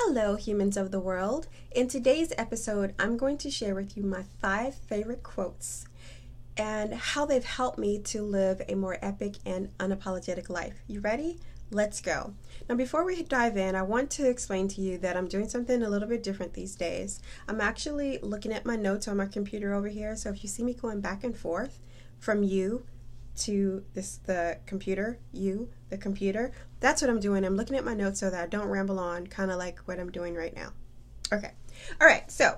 Hello, humans of the world. In today's episode, I'm going to share with you my 5 favorite quotes and how they've helped me to live a more epic and unapologetic life. You ready? Let's go. Now, before we dive in, I want to explain to you that I'm doing something a little bit different these days. I'm actually looking at my notes on my computer over here, so if you see me going back and forth from you to the computer, the computer, that's what I'm doing. I'm looking at my notes so that I don't ramble on, kind of like what I'm doing right now. Okay. All right. So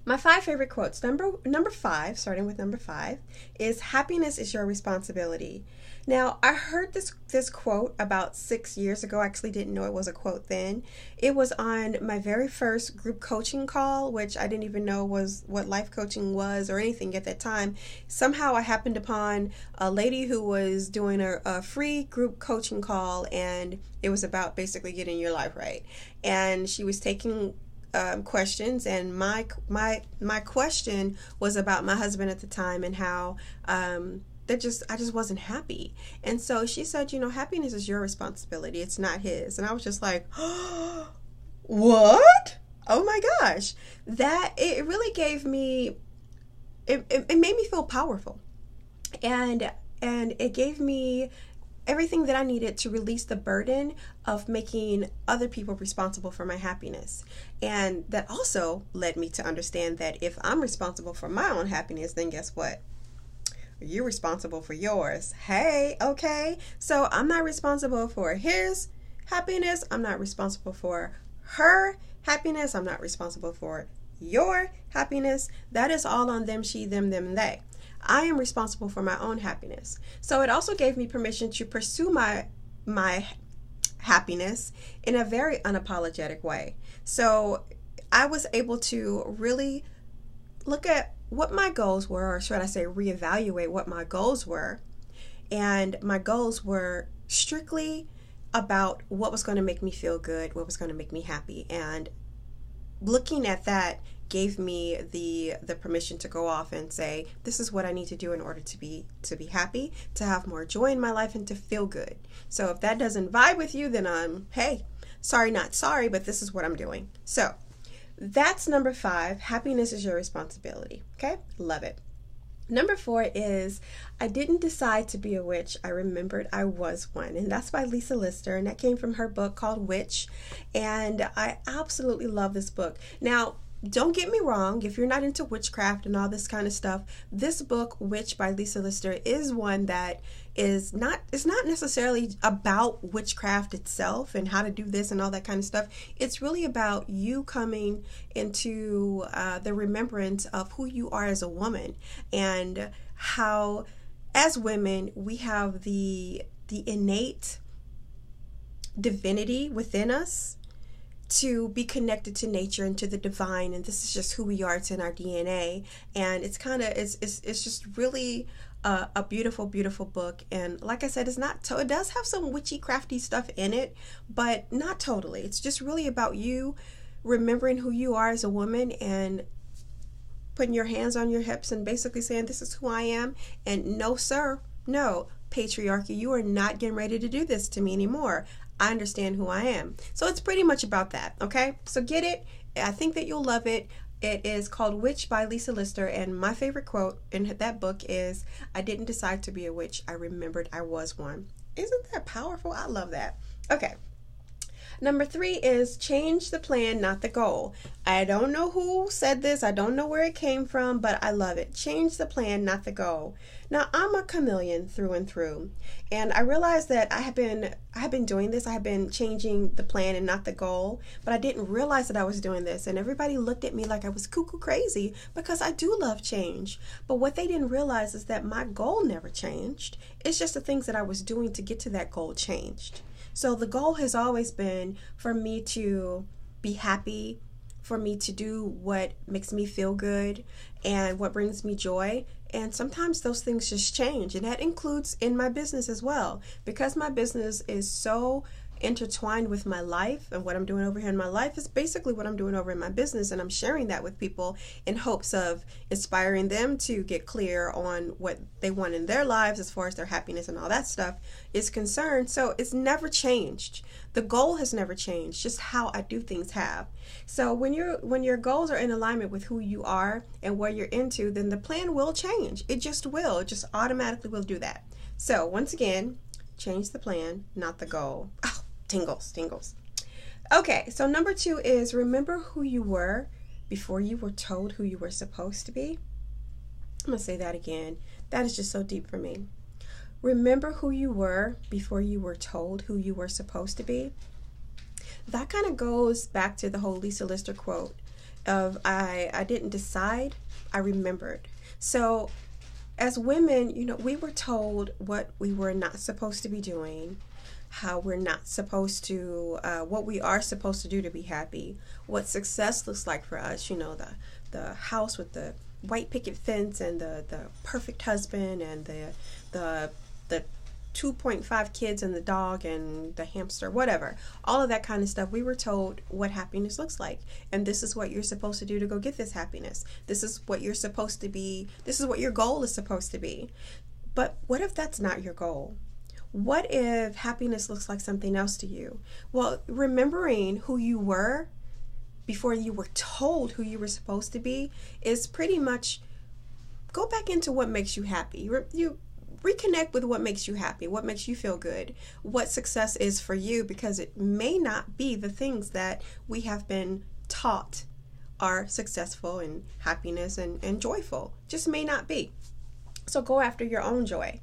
my 5 favorite quotes. Number 5, starting with number 5, is happiness is your responsibility. Now, I heard this quote about 6 years ago. I actually didn't know it was a quote then. It was on my very first group coaching call, which I didn't even know was what life coaching was or anything at that time. Somehow I happened upon a lady who was doing a free group coaching call, and it was about basically getting your life right. And she was taking questions, and my question was about my husband at the time and how I just wasn't happy. And so she said, happiness is your responsibility, it's not his. And I was just like, oh, what? Oh my gosh. That it really gave me it made me feel powerful, and it gave me everything that I needed to release the burden of making other people responsible for my happiness. And that also led me to understand that if I'm responsible for my own happiness, then guess what? You're responsible for yours. Hey, okay. So I'm not responsible for his happiness. I'm not responsible for her happiness. I'm not responsible for your happiness. That is all on them, she, them, and they. I am responsible for my own happiness. So it also gave me permission to pursue my happiness in a very unapologetic way. So I was able to really look at what my goals were, or should I say reevaluate what my goals were. And my goals were strictly about what was going to make me feel good, what was going to make me happy. And looking at that gave me the permission to go off and say, this is what I need to do in order to be happy, to have more joy in my life, and to feel good. So if that doesn't vibe with you, then hey, sorry not sorry, but this is what I'm doing. So that's number 5. Happiness is your responsibility. Okay? Love it. Number 4 is I didn't decide to be a witch. I remembered I was one. And that's by Lisa Lister. And that came from her book called Witch. And I absolutely love this book. Now, don't get me wrong, if you're not into witchcraft and all this kind of stuff, this book, Witch by Lisa Lister, is one that is not necessarily about witchcraft itself and how to do this and all that kind of stuff. It's really about you coming into the remembrance of who you are as a woman, and how as women we have the innate divinity within us to be connected to nature and to the divine, and this is just who we are. It's in our DNA, and it's just really a beautiful book. And like I said, it does have some witchy crafty stuff in it, but not totally. It's just really about you remembering who you are as a woman and putting your hands on your hips and basically saying, this is who I am, and no sir, no patriarchy, you are not getting ready to do this to me anymore. I understand who I am. So it's pretty much about that, okay? So get it. I think that you'll love it. It is called Witch by Lisa Lister, and my favorite quote in that book is, I didn't decide to be a witch. I remembered I was one. Isn't that powerful? I love that. Okay. Number 3 is change the plan, not the goal. I don't know who said this. I don't know where it came from, but I love it. Change the plan, not the goal. Now, I'm a chameleon through and through, and I realized that I have been doing this. I have been changing the plan and not the goal, but I didn't realize that I was doing this, and everybody looked at me like I was cuckoo crazy because I do love change. But what they didn't realize is that my goal never changed. It's just the things that I was doing to get to that goal changed. So the goal has always been for me to be happy, for me to do what makes me feel good and what brings me joy. And sometimes those things just change, and that includes in my business as well. Because my business is so intertwined with my life, and what I'm doing over here in my life is basically what I'm doing over in my business, and I'm sharing that with people in hopes of inspiring them to get clear on what they want in their lives as far as their happiness and all that stuff is concerned. So it's never changed. The goal has never changed, just how I do things have. So when your goals are in alignment with who you are and what you're into, then the plan will change. It just will. It just automatically will do that. So once again, change the plan, not the goal. Oh, tingles. Okay, so number 2 is remember who you were before you were told who you were supposed to be. I'm going to say that again. That is just so deep for me. Remember who you were before you were told who you were supposed to be. That kind of goes back to the whole Lisa Lister quote of I didn't decide, I remembered. So as women, we were told what we were not supposed to be doing, how we're not supposed to, what we are supposed to do to be happy, what success looks like for us, the house with the white picket fence and the perfect husband and the 2.5 kids and the dog and the hamster, whatever, all of that kind of stuff. We were told what happiness looks like, and this is what you're supposed to do to go get this happiness. This is what you're supposed to be. This is what your goal is supposed to be. But what if that's not your goal? What if happiness looks like something else to you? Well, remembering who you were before you were told who you were supposed to be is pretty much go back into what makes you happy. You reconnect with what makes you happy, what makes you feel good, what success is for you, because it may not be the things that we have been taught are successful and happiness and joyful. Just may not be. So go after your own joy.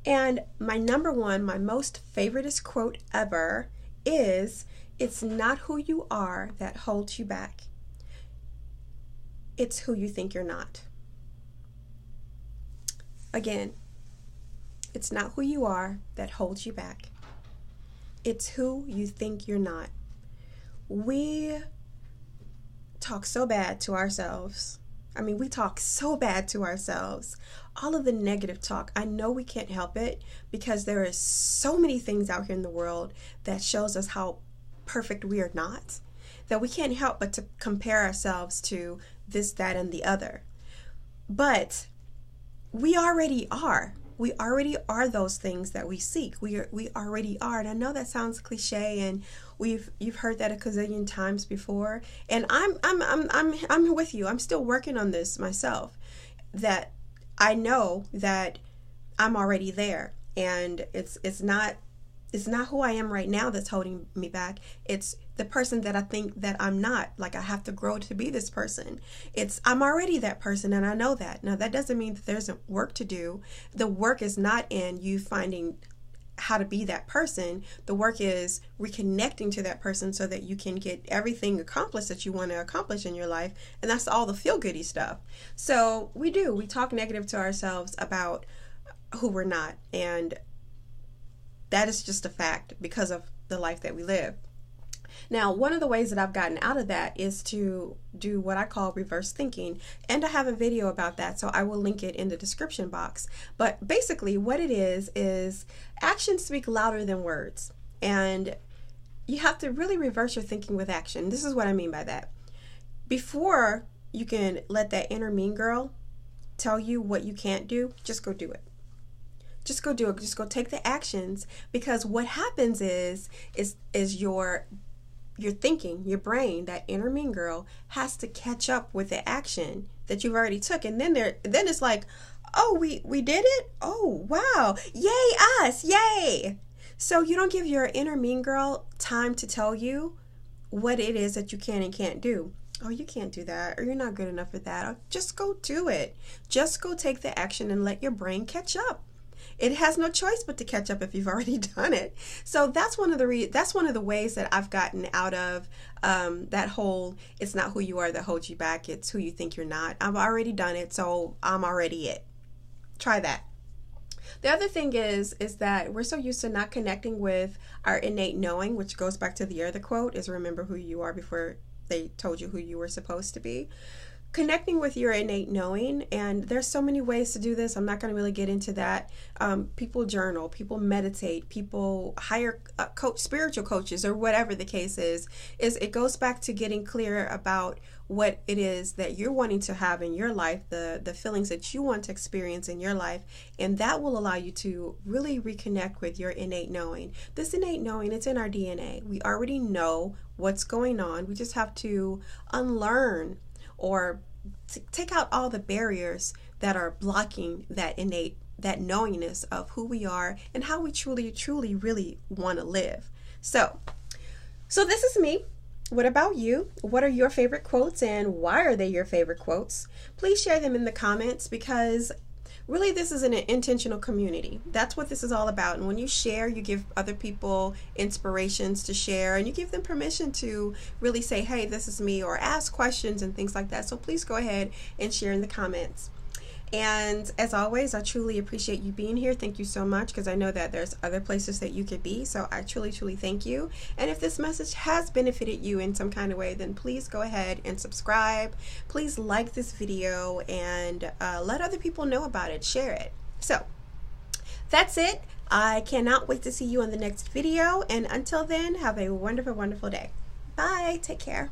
And my number 1, my most favoriteest quote ever is, it's not who you are that holds you back. It's who you think you're not. Again, it's not who you are that holds you back. It's who you think you're not. We talk so bad to ourselves. We talk so bad to ourselves. All of the negative talk, I know we can't help it because there is so many things out here in the world that shows us how perfect we are not, that we can't help but to compare ourselves to this, that, and the other. But we already are. We already are those things that we seek. We already are. And I know that sounds cliche, and you've heard that a gazillion times before. And I'm with you. I'm still working on this myself. That I know that I'm already there, and it's not who I am right now that's holding me back. It's the person that I think that I'm not. Like, I have to grow to be this person. I'm already that person, and I know that. Now, that doesn't mean that there isn't work to do. The work is not in you finding how to be that person. The work is reconnecting to that person so that you can get everything accomplished that you want to accomplish in your life. And that's all the feel-goody stuff. So we talk negative to ourselves about who we're not. And that is just a fact because of the life that we live. Now, one of the ways that I've gotten out of that is to do what I call reverse thinking, and I have a video about that, so I will link it in the description box. But basically what it is actions speak louder than words, and you have to really reverse your thinking with action. This is what I mean by that. Before you can let that inner mean girl tell you what you can't do, just go do it. Just go do it. Just go take the actions, because what happens is your thinking, your brain, that inner mean girl has to catch up with the action that you've already took, and then it's like, oh, we did it. Oh, wow, yay us, yay! So you don't give your inner mean girl time to tell you what it is that you can and can't do. Oh, you can't do that, or you're not good enough for that. Oh, just go do it. Just go take the action and let your brain catch up. It has no choice but to catch up if you've already done it. So that's one of the ways that I've gotten out of that whole, it's not who you are that holds you back, it's who you think you're not. I've already done it, so I'm already it. Try that. The other thing is that we're so used to not connecting with our innate knowing, which goes back to the other quote, is remember who you are before they told you who you were supposed to be. connecting with your innate knowing, and there's so many ways to do this. I'm not going to really get into that. People journal, people meditate, people hire spiritual coaches, or whatever the case is it goes back to getting clear about what it is that you're wanting to have in your life, the feelings that you want to experience in your life, and that will allow you to really reconnect with your innate knowing. This innate knowing, it's in our DNA. We already know what's going on. We just have to unlearn or take out all the barriers that are blocking that knowingness of who we are and how we truly really want to live. So this is me. What about you? What are your favorite quotes, and why are they your favorite quotes? Please share them in the comments, because really this is an intentional community. That's what this is all about. And when you share, you give other people inspirations to share, and you give them permission to really say, hey, this is me, or ask questions and things like that. So please go ahead and share in the comments. And as always, I truly appreciate you being here. Thank you so much, because I know that there's other places that you could be. So I truly thank you. And if this message has benefited you in some kind of way, then please go ahead and subscribe. Please like this video and let other people know about it. Share it. So that's it. I cannot wait to see you on the next video. And until then, have a wonderful, wonderful day. Bye. Take care.